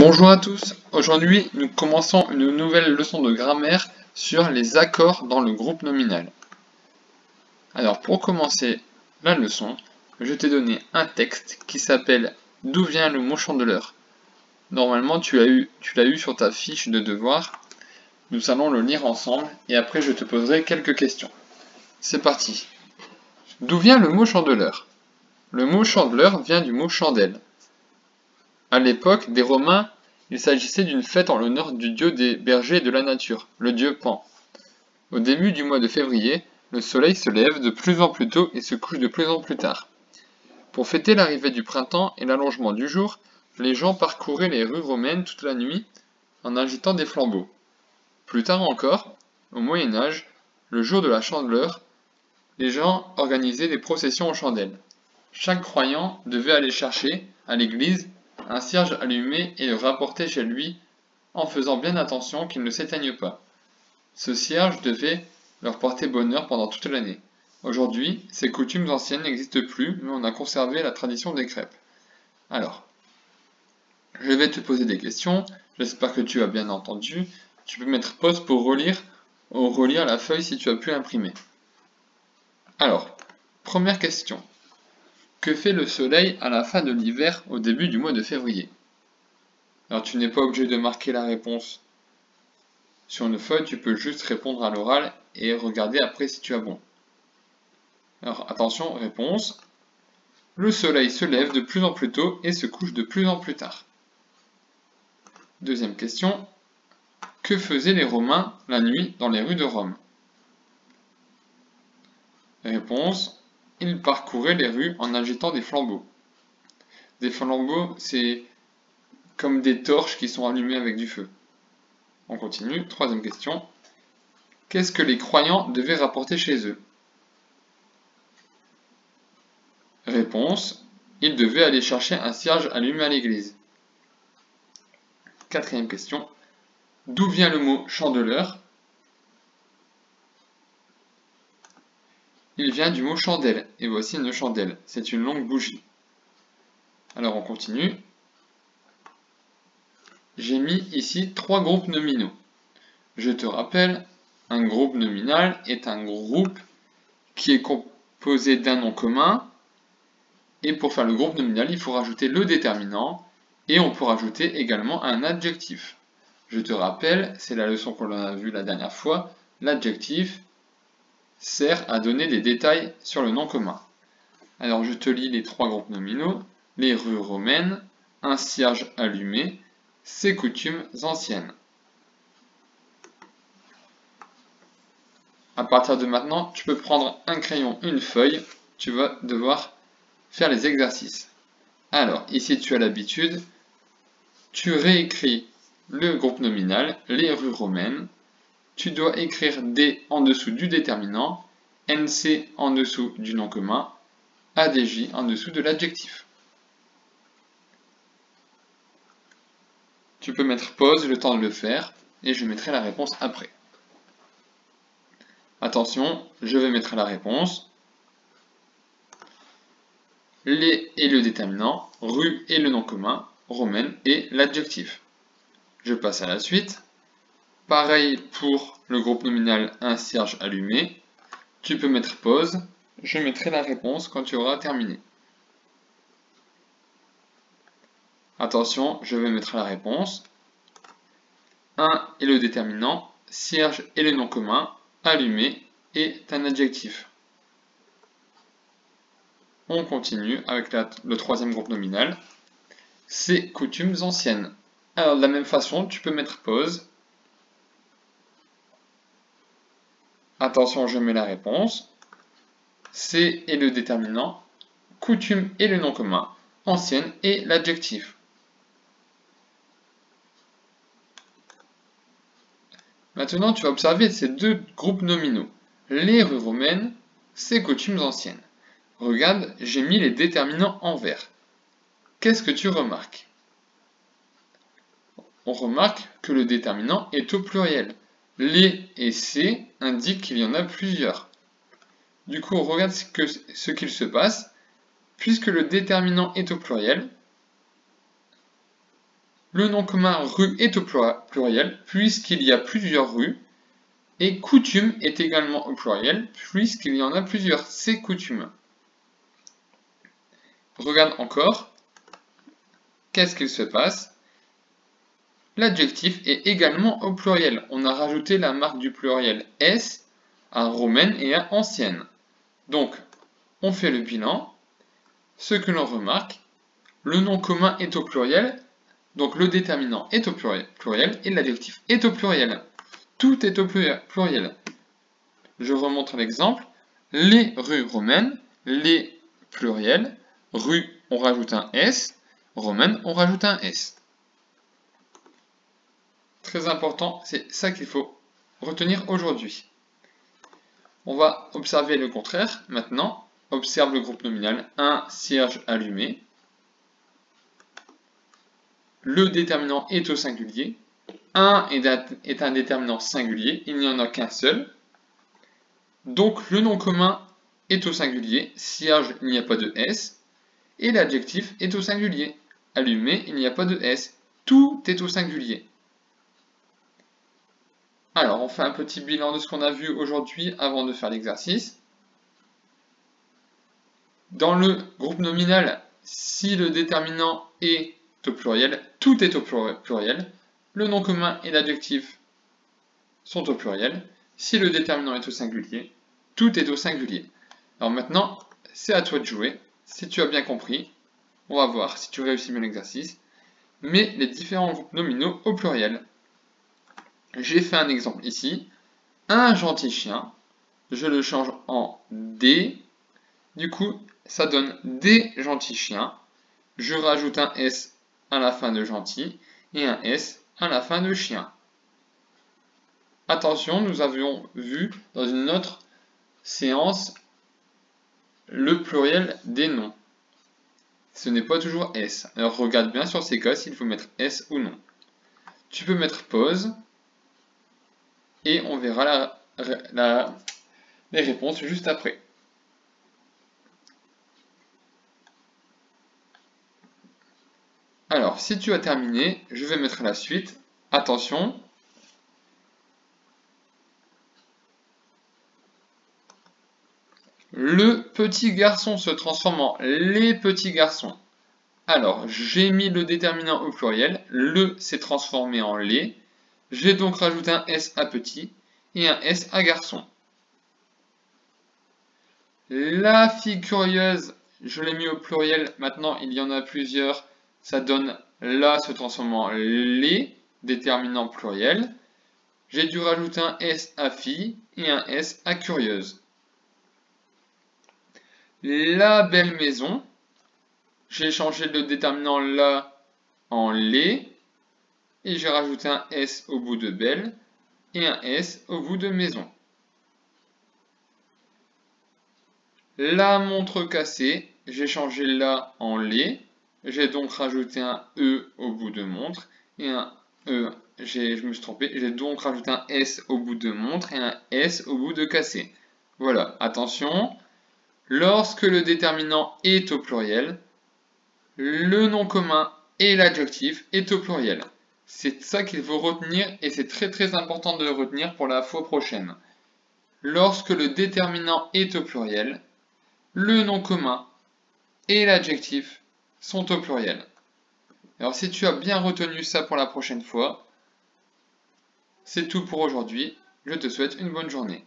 Bonjour à tous, aujourd'hui nous commençons une nouvelle leçon de grammaire sur les accords dans le groupe nominal. Alors pour commencer la leçon, je t'ai donné un texte qui s'appelle « D'où vient le mot chandeleur ?» Normalement tu l'as eu sur ta fiche de devoir, nous allons le lire ensemble et après je te poserai quelques questions. C'est parti. D'où vient le mot chandeleur? Le mot chandeleur vient du mot chandelle. À l'époque des Romains, il s'agissait d'une fête en l'honneur du dieu des bergers et de la nature, le dieu Pan. Au début du mois de février, le soleil se lève de plus en plus tôt et se couche de plus en plus tard. Pour fêter l'arrivée du printemps et l'allongement du jour, les gens parcouraient les rues romaines toute la nuit en agitant des flambeaux. Plus tard encore, au Moyen Âge, le jour de la Chandeleur, les gens organisaient des processions aux chandelles. Chaque croyant devait aller chercher, à l'église, un cierge allumé et le rapporter chez lui en faisant bien attention qu'il ne s'éteigne pas. Ce cierge devait leur porter bonheur pendant toute l'année. Aujourd'hui, ces coutumes anciennes n'existent plus, mais on a conservé la tradition des crêpes. Alors, je vais te poser des questions, j'espère que tu as bien entendu. Tu peux mettre pause pour relire ou relire la feuille si tu as pu l'imprimer. Alors, première question. Que fait le soleil à la fin de l'hiver au début du mois de février? Alors tu n'es pas obligé de marquer la réponse sur une feuille, tu peux juste répondre à l'oral et regarder après si tu as bon. Alors attention, réponse. Le soleil se lève de plus en plus tôt et se couche de plus en plus tard. Deuxième question. Que faisaient les Romains la nuit dans les rues de Rome? Réponse. Ils parcouraient les rues en agitant des flambeaux. Des flambeaux, c'est comme des torches qui sont allumées avec du feu. On continue. Troisième question. Qu'est-ce que les croyants devaient rapporter chez eux? Réponse. Ils devaient aller chercher un cierge allumé à l'église. Quatrième question. D'où vient le mot chandeleur? Il vient du mot chandelle, et voici une chandelle. C'est une longue bougie. Alors on continue. J'ai mis ici 3 groupes nominaux. Je te rappelle, un groupe nominal est un groupe qui est composé d'un nom commun. Et pour faire le groupe nominal, il faut rajouter le déterminant. Et on peut rajouter également un adjectif. Je te rappelle, c'est la leçon qu'on a vue la dernière fois, l'adjectif sert à donner des détails sur le nom commun. Alors je te lis les 3 groupes nominaux, les rues romaines, un cierge allumé, ses coutumes anciennes. À partir de maintenant, tu peux prendre un crayon, une feuille, tu vas devoir faire les exercices. Alors ici tu as l'habitude, tu réécris le groupe nominal, les rues romaines. Tu dois écrire D en dessous du déterminant, NC en dessous du nom commun, ADJ en dessous de l'adjectif. Tu peux mettre pause le temps de le faire et je mettrai la réponse après. Attention, je vais mettre la réponse. Les et le déterminant, rue et le nom commun, romaine et l'adjectif. Je passe à la suite. Pareil pour le groupe nominal un cierge allumé. Tu peux mettre pause. Je mettrai la réponse quand tu auras terminé. Attention, je vais mettre la réponse. 1 est le déterminant, cierge est le nom commun, allumé est un adjectif. On continue avec le troisième groupe nominal. C'est coutumes anciennes. Alors de la même façon, tu peux mettre pause. Attention, je mets la réponse. C'est est le déterminant, coutume est le nom commun, ancienne est l'adjectif. Maintenant, tu vas observer ces 2 groupes nominaux. Les rues romaines, c'est coutumes anciennes. Regarde, j'ai mis les déterminants en vert. Qu'est-ce que tu remarques? On remarque que le déterminant est au pluriel. Les et ces indiquent qu'il y en a plusieurs. Du coup, on regarde ce qu'il se passe. Puisque le déterminant est au pluriel, Le nom commun rue est au pluriel puisqu'il y a plusieurs rues. Et coutume est également au pluriel puisqu'il y en a plusieurs. C'est coutume. Regarde encore. Qu'est-ce qu'il se passe? L'adjectif est également au pluriel. On a rajouté la marque du pluriel S à romaine et à ancienne. Donc, on fait le bilan. Ce que l'on remarque, le nom commun est au pluriel, donc le déterminant est au pluriel et l'adjectif est au pluriel. Tout est au pluriel. Je remontre l'exemple. Les rues romaines, les pluriels, rue, on rajoute un S, romaine, on rajoute un S. Très important, c'est ça qu'il faut retenir aujourd'hui. On va observer le contraire maintenant. Observe le groupe nominal, un cierge allumé. Le déterminant est au singulier. 1 est un déterminant singulier, il n'y en a qu'un seul. Donc le nom commun est au singulier, cierge, il n'y a pas de S. Et l'adjectif est au singulier. Allumé, il n'y a pas de S. Tout est au singulier. Alors, on fait un petit bilan de ce qu'on a vu aujourd'hui avant de faire l'exercice. Dans le groupe nominal, si le déterminant est au pluriel, tout est au pluriel. Le nom commun et l'adjectif sont au pluriel. Si le déterminant est au singulier, tout est au singulier. Alors maintenant, c'est à toi de jouer. Si tu as bien compris, on va voir si tu réussis bien l'exercice. Mais les différents groupes nominaux au pluriel. J'ai fait un exemple ici. Un gentil chien. Je le change en des. Du coup, ça donne des gentils chiens. Je rajoute un S à la fin de gentil et un S à la fin de chien. Attention, nous avions vu dans une autre séance le pluriel des noms. Ce n'est pas toujours S. Alors regarde bien sur ces cas s'il faut mettre S ou non. Tu peux mettre pause et on verra les réponses juste après. Alors, si tu as terminé, je vais mettre la suite. Attention. Le petit garçon se transforme en les petits garçons. Alors, j'ai mis le déterminant au pluriel. Le s'est transformé en les. J'ai donc rajouté un S à petit et un S à garçon. La fille curieuse, je l'ai mis au pluriel. Maintenant, il y en a plusieurs. Ça donne la se transforme en les, déterminant pluriel. J'ai dû rajouter un S à fille et un S à curieuse. La belle maison, j'ai changé le déterminant la en les et j'ai rajouté un S au bout de belle et un S au bout de maison. La montre cassée, j'ai changé la en les, j'ai donc rajouté un E au bout de montre et un E, je me suis trompé, j'ai donc rajouté un S au bout de montre et un S au bout de cassé. Voilà, attention, lorsque le déterminant est au pluriel, le nom commun et l'adjectif est au pluriel. C'est ça qu'il faut retenir et c'est très important de le retenir pour la fois prochaine. Lorsque le déterminant est au pluriel, le nom commun et l'adjectif sont au pluriel. Alors si tu as bien retenu ça pour la prochaine fois, c'est tout pour aujourd'hui. Je te souhaite une bonne journée.